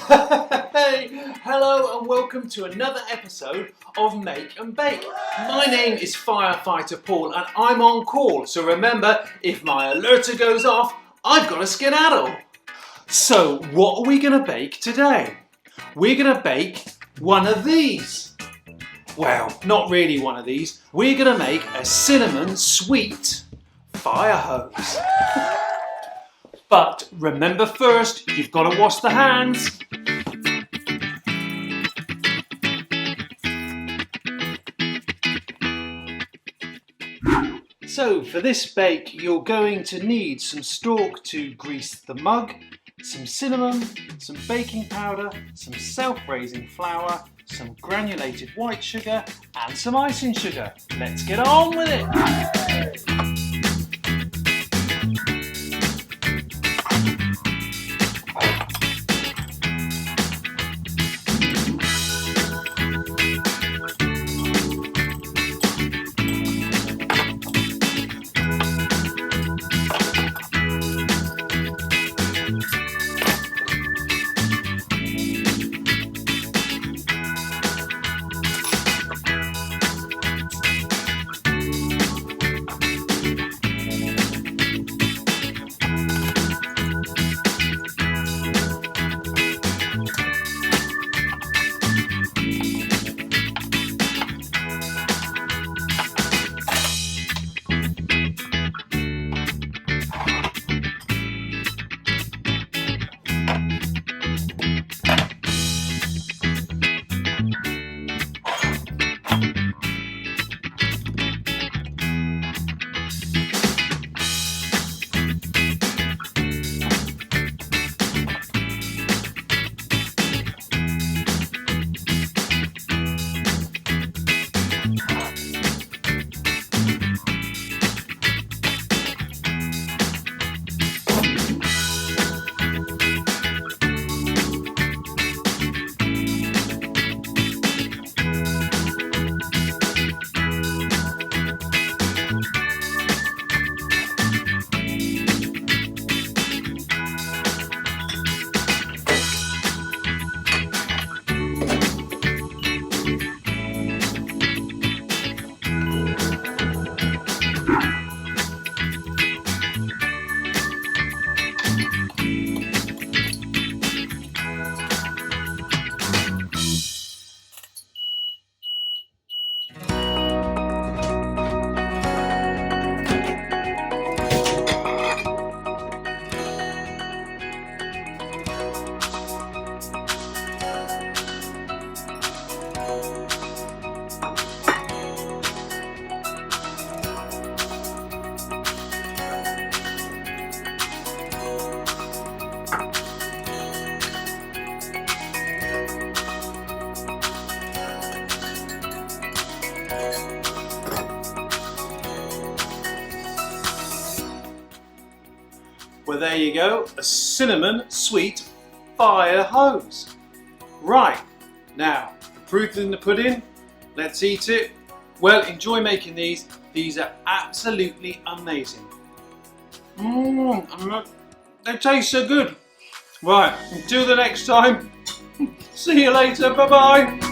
Hey, hello and welcome to another episode of Make and Bake. My name is Firefighter Paul and I'm on call, so remember, if my alerter goes off, I've got to skedaddle. So what are we going to bake today? We're going to bake one of these. Well, not really one of these. We're going to make a cinnamon sweet fire hose. But remember first, you've got to wash the hands. So for this bake, you're going to need some stalk to grease the mug, some cinnamon, some baking powder, some self-raising flour, some granulated white sugar and some icing sugar. Let's get on with it! Well, there you go, a cinnamon sweet fire hose. Right, now, the proof in the pudding, let's eat it. Well, enjoy making these. These are absolutely amazing. They taste so good. Right, until the next time, see you later, bye-bye.